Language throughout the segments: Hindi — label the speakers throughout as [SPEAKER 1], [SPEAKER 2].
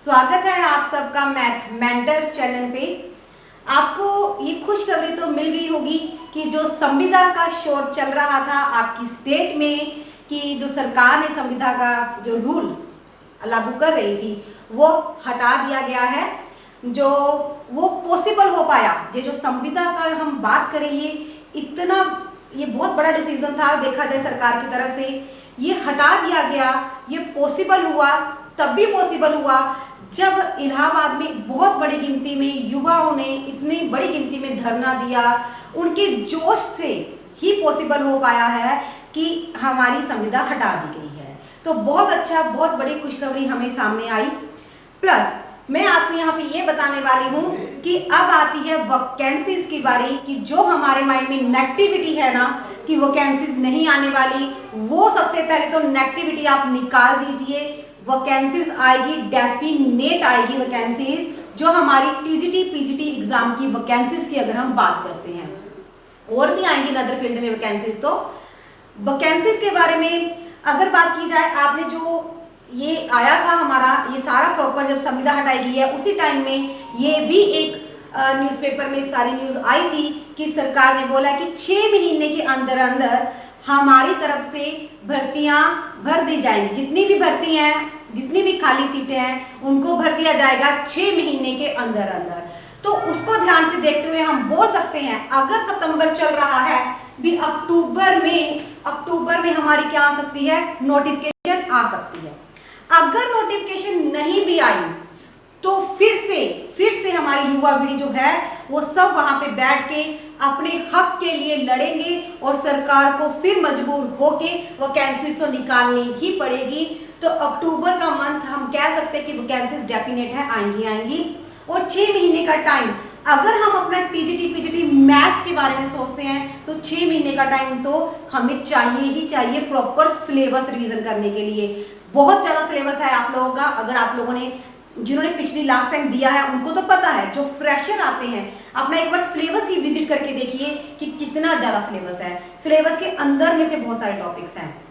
[SPEAKER 1] स्वागत है आप सबका मैथ मेंटर चैनल पे। आपको ये खुशखबरी तो मिल गई होगी कि जो संविदा का शोर चल रहा था आपकी स्टेट में, कि जो सरकार ने संविदा का जो रूल लागू कर रही थी वो हटा दिया गया है। जो वो पॉसिबल हो पाया, ये जो संविदा का हम बात करें, ये बहुत बड़ा डिसीजन था देखा जाए सरकार की तरफ से। ये हटा दिया गया, ये पॉसिबल हुआ, तब भी पॉसिबल हुआ जब इलाहाबाद में बहुत बड़ी गिनती में युवाओं ने इतनी बड़ी गिनती में धरना दिया। उनके जोश से ही पॉसिबल हो पाया है कि हमारी संविदा हटा दी गई है। तो बहुत अच्छा, बहुत बड़ी खुशखबरी हमें सामने आई। प्लस मैं आपको यहाँ पे ये बताने वाली हूँ कि अब आती है वैकेंसीज की बारी, कि जो हमारे माइंड में नेगेटिविटी है ना कि वैकेंसीज नहीं आने वाली, वो सबसे पहले तो नेगेटिविटी आप निकाल दीजिए। वैकेंसीज आएगी, डेफिनेट आएगी वैकेंसीज, जो हमारी टीजीटी पीजीटी एग्जाम की वैकेंसीज की अगर हम बात करते हैं, और भी आएंगी अदर फील्ड में वैकेंसीज। तो वैकेंसीज के बारे में अगर बात की जाए, आपने जो ये आया था हमारा ये सारा प्रॉपर, जब संविदा हटाई गई है उसी टाइम में ये भी एक न्यूज़पेपर में सारी न्यूज आई थी कि सरकार ने बोला कि 6 महीने के अंदर अंदर हमारी तरफ से भर्तियां भर दी जाएंगी। जितनी भी भर्ती हैं, जितनी भी खाली सीटें हैं, उनको भर दिया जाएगा 6 महीने के अंदर अंदर। तो उसको ध्यान से देखते हुए हम बोल सकते हैं, अगर सितंबर चल रहा है भी, अक्टूबर में हमारी क्या आ सकती है, नोटिफिकेशन आ सकती है। अगर नोटिफिकेशन नहीं भी आई तो फिर से हमारी युवा पीढ़ी जो है वो सब वहां पे बैठ के अपने हक के लिए लड़ेंगे और सरकार को फिर मजबूर होके वैकेंसीज तो निकालनी ही पड़ेगी। तो अक्टूबर का मंथ हम कह सकते हैं कि वैकेंसीज डेफिनेट है, आएंगी। और 6 महीने का टाइम, अगर हम अपना टीजीटी पीजीटी मैथ के बारे में सोचते हैं तो 6 महीने का टाइम तो हमें चाहिए ही चाहिए प्रॉपर सिलेबस रिवीजन करने के लिए। बहुत ज्यादा सिलेबस है आप लोगों का। अगर आप लोगों ने, जिन्होंने पिछली लास्ट टाइम दिया है उनको तो पता है, जो फ्रेशर आते हैं अपना एक बार सिलेबस ही विजिट करके देखिए कि कितना ज्यादा सिलेबस है। सिलेबस के अंदर में से बहुत सारे टॉपिक्स हैं।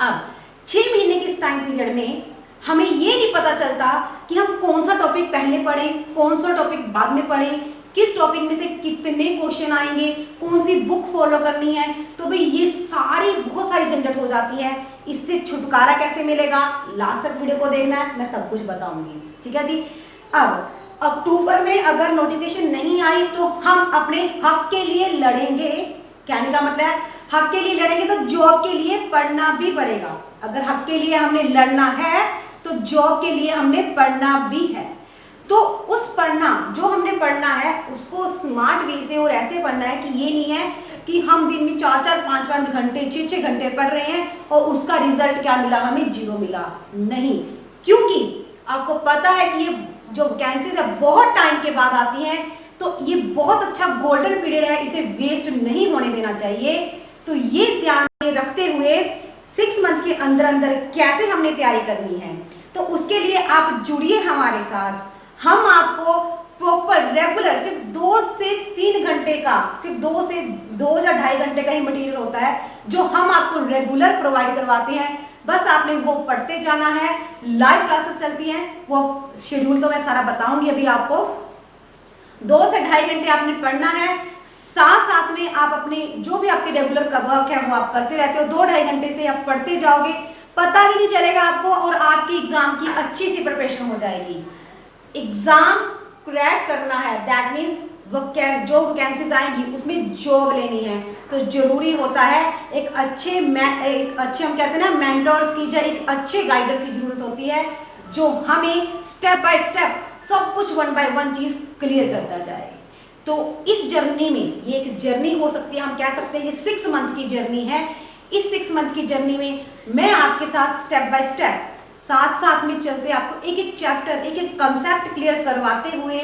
[SPEAKER 1] अब 6 महीने के इस टाइम पीरियड में हमें ये नहीं पता चलता कि हम कौन सा टॉपिक पहले पढ़ें, कौन सा टॉपिक बाद में पढ़ें, किस टॉपिक में से कितने क्वेश्चन आएंगे, कौन सी बुक फॉलो करनी है। तो भाई ये बहुत सारी झंझट हो जाती है। इससे छुटकारा कैसे मिलेगा, लास्ट तक वीडियो को देखना है, मैं सब कुछ बताऊंगी। ठीक है जी। अब अक्टूबर में अगर नोटिफिकेशन नहीं आई तो हम अपने हक के लिए लड़ेंगे। कहने का मतलब है हक के लिए लड़ेंगे तो जॉब के लिए पढ़ना भी पड़ेगा। अगर हक के लिए हमने लड़ना है तो जॉब के लिए हमने पढ़ना भी है। तो उस जो हमने पढ़ना है उसको स्मार्ट वे से और ऐसे पढ़ना है कि ये नहीं है कि हम दिन में 4-4, 5-5 घंटे, 6-6 घंटे पढ़ रहे हैं और उसका रिजल्ट क्या मिला, हमें 0 मिला। नहीं, क्योंकि आपको पता है कि ये जो वैकेंसीज है बहुत टाइम के बाद आती हैं, तो ये बहुत अच्छा गोल्डन पीरियड है, इसे वेस्ट नहीं होने देना चाहिए। तो ये ध्यान में रखते हुए 6 मंथ के अंदर अंदर कैसे हमने तैयारी करनी है, तो उसके लिए आप जुड़िए हमारे साथ। हम आपको प्रॉपर रेगुलर सिर्फ 2 से 3 घंटे का, सिर्फ 2 या 2.5 घंटे का ही मटेरियल होता है जो हम आपको रेगुलर प्रोवाइड करवाते हैं। बस आपने वो पढ़ते जाना है। लाइव क्लासेस चलती हैं, वो शेड्यूल तो मैं सारा बताऊंगी अभी आपको। 2 से 2.5 घंटे आपने पढ़ना है, साथ साथ में आप अपने जो भी आपके रेगुलर का वर्क है वो आप करते रहते हो। 2-2.5 घंटे से आप पढ़ते जाओगे, पता भी नहीं चलेगा आपको, और आपकी एग्जाम की अच्छी सी प्रिपरेशन हो जाएगी। एग्जाम क्रैक करना है, दैट मीन्स जो वैकेंसीज आएंगी उसमें जॉब लेनी है, तो जरूरी होता है एक अच्छे हम कहते हैं ना मेंटर्स की, एक अच्छे गाइडर की जरूरत होती है जो हमें स्टेप बाय स्टेप सब कुछ 1 बाय 1 चीज क्लियर करता जाए। तो इस जर्नी में, ये एक जर्नी हो सकती है, हम कह सकते हैं ये 6 मंथ की जर्नी है। इस 6 मंथ की जर्नी में मैं आपके साथ स्टेप बाय स्टेप, साथ साथ में चलते आपको एक एक चैप्टर, एक एक कंसेप्ट क्लियर करवाते हुए,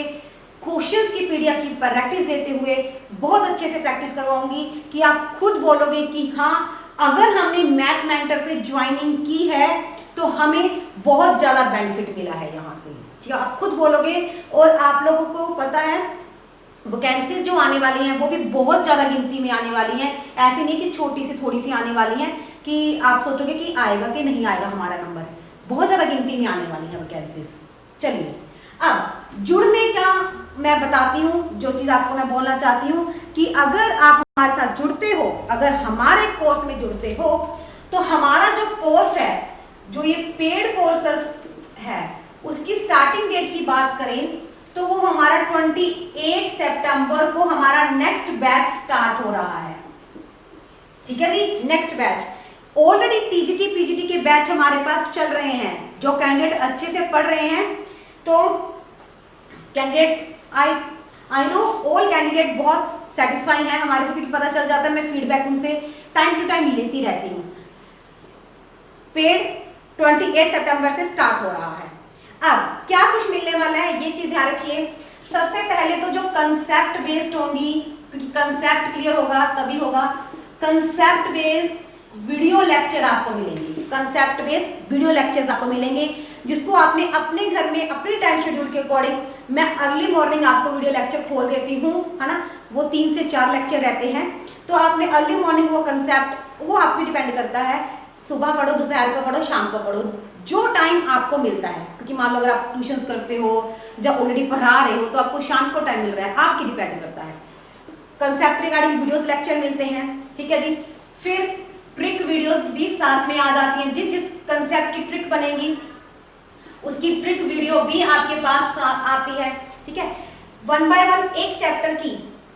[SPEAKER 1] क्वेश्चंस की पीडीएफ की प्रैक्टिस देते हुए बहुत अच्छे से प्रैक्टिस करवाऊंगी कि आप खुद बोलोगे कि हाँ, अगर हमने मैथ मेंटर पे ज्वाइनिंग की है तो हमें बहुत ज्यादा बेनिफिट मिला है यहाँ से। ठीक है, आप खुद बोलोगे। और आप लोगों को पता है वैकेंसीज जो आने वाली हैं वो भी बहुत ज्यादा गिनती में आने वाली हैं। ऐसे नहीं कि छोटी सी थोड़ी सी आने वाली हैं कि आप सोचोगे कि आएगा कि नहीं आएगा हमारा नंबर। बहुत ज्यादा गिनती में आने वाली है वैकेंसीज। चलिए अब जुड़ने क्या मैं बताती हूँ, जो चीज आपको मैं बोलना चाहती हूँ कि अगर आप हमारे साथ जुड़ते हो, अगर हमारे कोर्स में जुड़ते हो, तो हमारा जो कोर्स है, जो ये पेड कोर्सेस है, उसकी स्टार्टिंग डेट की बात करें तो वो हमारा 28 सितंबर को हमारा नेक्स्ट बैच स्टार्ट हो रहा है। ठीक है जी, next batch. Already TGT PGT के बैच हमारे पास चल रहे हैं, जो कैंडिडेट अच्छे से पढ़ रहे हैं, तो candidates I know all candidate बहुत सेटिस्फाई है हमारे से, पता चल जाता है, मैं फीडबैक उनसे टाइम टू टाइम लेती रहती हूँ। पेड 28 सितंबर से स्टार्ट हो रहा है। अब क्या कुछ मिलने वाला है ये चीज ध्यान रखिए। सबसे पहले तो जो कंसेप्ट बेस्ड होंगी, क्योंकि कंसेप्ट क्लियर होगा तभी होगा, कंसेप्ट बेस्ड वीडियो लेक्चर आपको मिलेंगे, कंसेप्ट बेस्ड वीडियो लेक्चर्स आपको मिलेंगे, जिसको आपने अपने घर में अपने टाइम शेड्यूल के अकॉर्डिंग, मैं अर्ली मॉर्निंग आपको वीडियो लेक्चर खोल देती हूँ, है ना, वो 3 से 4 लेक्चर रहते हैं, तो आपने अर्ली मॉर्निंग वो कंसेप्ट, वो आप पे डिपेंड करता है, सुबह पढ़ो, दोपहर को पढ़ो, शाम को पढ़ो, जो टाइम आपको मिलता है, क्योंकि मान लो अगर आप ट्यूशंस करते हो, जब ऑलरेडी पढ़ा रहे हो, तो आपको शाम को टाइम मिल रहा है, आपकी डिपेंड करता है। कंसेप्ट रिगार्डिंग वीडियोस लेक्चर मिलते हैं, ठीक है जी। फिर ट्रिक वीडियोस भी साथ में आ जाती हैं, जिस जिस कंसेप्ट की ट्रिक बनेगी उसकी ट्रिक वीडियो भी आपके पास आती है, ठीक है। 1 बाय 1 एक चैप्टर की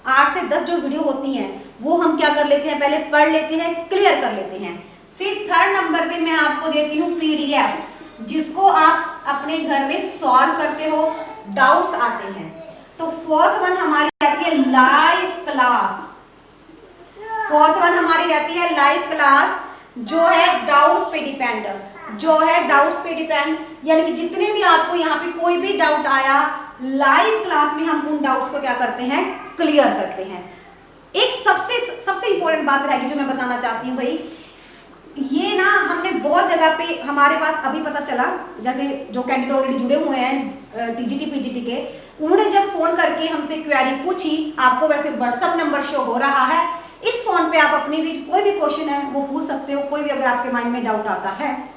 [SPEAKER 1] 8 से 10 जो वीडियो होती हैं, वो हम क्या कर लेते हैं, पहले पढ़ लेते हैं, क्लियर कर लेते हैं। फिर 3rd नंबर पे मैं आपको देती हूँ पीडीएफ, जिसको आप अपने घर में सॉल्व करते हो, डाउट्स आते हैं। तो 4th वन हमारी रहती है लाइव क्लास, 4th वन हमारी रहती है लाइव क्लास, जो है डाउट्स पे डिपेंड, जो है डाउट्स पे डिपेंड, यानी कि जितने भी आपको यहाँ पे कोई भी डाउट आया, लाइव क्लास में हम उन डाउट्स को क्या करते हैं, क्लियर करते हैं। एक सबसे इंपॉर्टेंट बात रहेगी जो मैं बताना चाहती हूँ भाई, ये ना हमने बहुत जगह पे हमारे पास अभी पता चला, जैसे जो कैंडिडेट ऑलरेडी जुड़े हुए हैं टीजीटी पीजीटी के, उन्होंने जब फोन करके हमसे क्वेरी पूछी, आपको वैसे व्हाट्सएप नंबर शो हो रहा है, इस फोन पे आप अपनी भी कोई भी क्वेश्चन है वो पूछ सकते हो, कोई भी अगर आपके माइंड में डाउट आता है।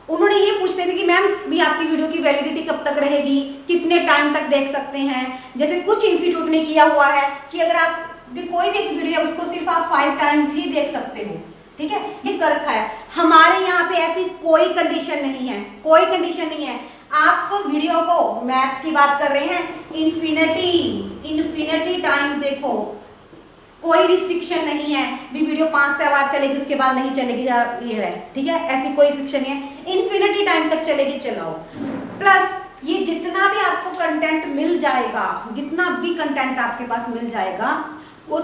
[SPEAKER 1] उन्होंने ये पूछते थे कि मैम भी आपकी वीडियो की वैलिडिटी कब तक रहेगी, कितने टाइम तक देख सकते हैं। जैसे कुछ इंस्टीट्यूट ने किया हुआ है कि अगर आप भी कोई भी वीडियो है उसको सिर्फ आप 5 टाइम्स ही देख सकते हो, ठीक है, ये कर रखा है। हमारे यहाँ पे ऐसी कोई कंडीशन नहीं है, कोई कंडीशन नहीं है। आप वीडियो को, मैथ्स की बात कर रहे हैं, इन्फिनिटी टाइम्स देखो, कोई रिस्ट्रिक्शन नहीं है भी वीडियो 5 से बाद चलेगी उसके बाद नहीं चलेगी, ये है, ठीक है, ऐसी कोई रिस्ट्रिक्शन नहीं है, इन्फिनिटी टाइम तक चलेगी, चलाओ। प्लस ये जितना भी आपको कंटेंट मिल जाएगा, जितना भी कंटेंट आपके पास मिल जाएगा, उस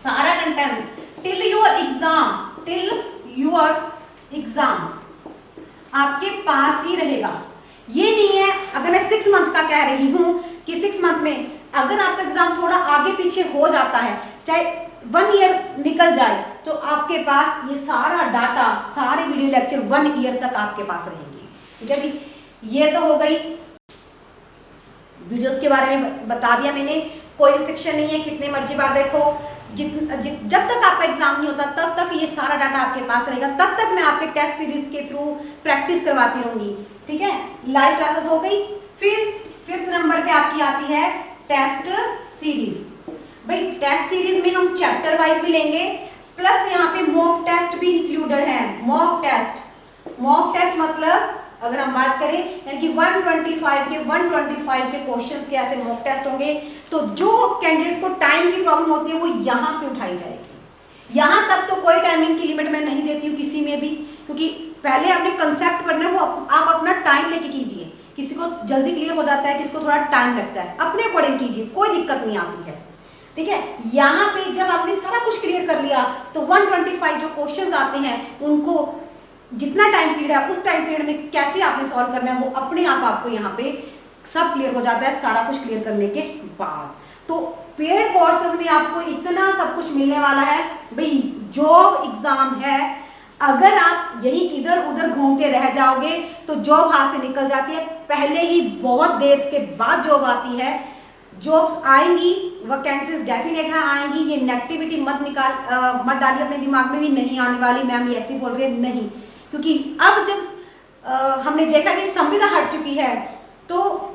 [SPEAKER 1] सारा कंटेंट टिल योर एग्जाम आपके पास ही रहेगा। ये नहीं है, अगर मैं 6 मंथ का कह रही हूं कि 6 मंथ में अगर आपका एग्जाम थोड़ा आगे पीछे हो जाता है, चाहे 1 ईयर निकल जाए, तो आपके पास ये सारा डाटा, सारे वीडियो लेक्चर 1 ईयर तक आपके पास रहेंगे, ठीक है जी। ये तो हो गई वीडियोस के बारे में बता दिया मैंने, कोई रिस्ट्रिक्शन नहीं है, कितने मर्जी बार देखो, जब तक आपका एग्जाम नहीं होता तब तक ये सारा डाटा आपके पास रहेगा, तब तक मैं आपके टेस्ट सीरीज के थ्रू प्रैक्टिस करवाती रहूंगी, ठीक है। लाइव क्लासेस हो गई। फिर 5th नंबर पे आपकी आती है टेस्ट सीरीज। भाई टेस्ट सीरीज में हम चैप्टर वाइज भी लेंगे, प्लस यहाँ पे मॉक टेस्ट भी इंक्लूडेड है। मॉक टेस्ट मतलब अगर हम बात करें यानी कि 125 के क्वेश्चंस के ऐसे मॉक टेस्ट होंगे, तो जो कैंडिडेट्स को टाइम की प्रॉब्लम होती है वो यहाँ पे उठाई जाएगी। यहाँ तक तो कोई टाइमिंग की लिमिट मैं नहीं देती हूँ किसी में भी, क्योंकि पहले आपने कंसेप्ट पढ़ना है, वो आप अपना टाइम लेके कीजिए। किसी को जल्दी क्लियर हो जाता है, किसी को थोड़ा टाइम लगता है, अपने अकॉर्डिंग कीजिए, कोई दिक्कत नहीं आती है, ठीक है। यहाँ पे जब आपने सारा कुछ क्लियर कर लिया तो 125 जो क्वेश्चन आते हैं उनको जितना टाइम पीरियड है उस टाइम पीरियड में कैसे आपने सॉल्व करना है वो अपने आप आपको यहाँ पे सब क्लियर हो जाता है, सारा कुछ क्लियर करने के बाद। तो पेड कोर्सेज में आपको इतना सब कुछ मिलने वाला है। भाई जॉब एग्जाम है, अगर आप यही इधर उधर घूमते रह जाओगे तो जॉब हाथ से निकल जाती है, पहले ही बहुत देर के बाद जॉब आती है। जॉब्स आएंगी, वैकेंसीज डेफिनेट है आएंगी, ये नेगेटिविटी मत डालिए अपने दिमाग में भी नहीं आने वाली मैम ये ऐसी बोल रही है, नहीं, क्योंकि अब जब हमने देखा कि संविदा हट चुकी है, तो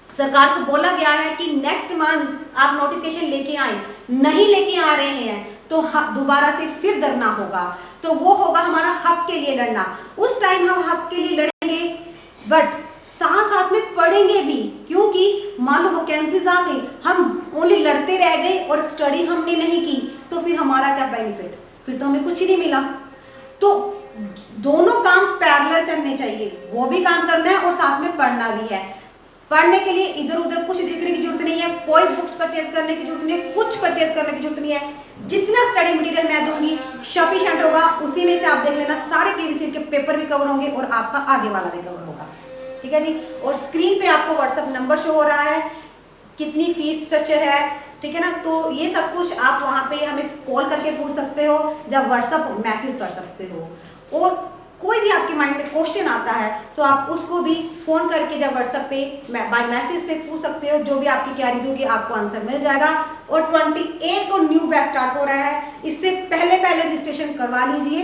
[SPEAKER 1] सरकार को बोला गया है कि नेक्स्ट मंथ आप नोटिफिकेशन लेके आए, नहीं लेके आ रहे हैं तो दोबारा से फिर धरना होगा। तो वो होगा हमारा हक के लिए लड़ना। उस टाइम हम हक के लिए लड़ेंगे, बट साथ साथ में पढ़ेंगे भी, क्योंकि मान लो वैकेंसीज आ गई, हम ओनली लड़ते रह गए और स्टडी हमने नहीं की, तो फिर हमारा क्या बेनिफिट, फिर तो हमें कुछ नहीं मिला। तो दोनों काम पैरेलल चलने चाहिए, वो भी काम करना है और साथ में पढ़ना भी है। पढ़ने के लिए इधर उधर कुछ देखने की जरूरत नहीं है, कोई बुक्स परचेज करने की जरूरत नहीं है, कुछ परचेज करने की जरूरत नहीं है। जितना स्टडी मटेरियल मैं दूंगी सफिशिएंट होगा, उसी में से आप देख लेना, सारे प्रीवियस ईयर के पेपर भी कवर होंगे और आपका आगे वाला भी कवर होगा। ठीक है जी। और स्क्रीन पे आपको व्हाट्सएप नंबर शो हो रहा है, कितनी फीस स्ट्रक्चर है, ठीक है ना। तो ये सब कुछ आप वहां पे हमें कॉल करके पूछ सकते हो, जब व्हाट्सएप मैसेज कर सकते हो। और कोई भी आपके माइंड में क्वेश्चन आता है तो आप उसको भी फोन करके जब व्हाट्सएप पे बाय मैसेज से पूछ सकते हो, जो भी आपकी क्वेरीज होगी आपको आंसर मिल जाएगा। और 28 को न्यू बैच स्टार्ट हो रहा है, इससे पहले रजिस्ट्रेशन करवा लीजिए।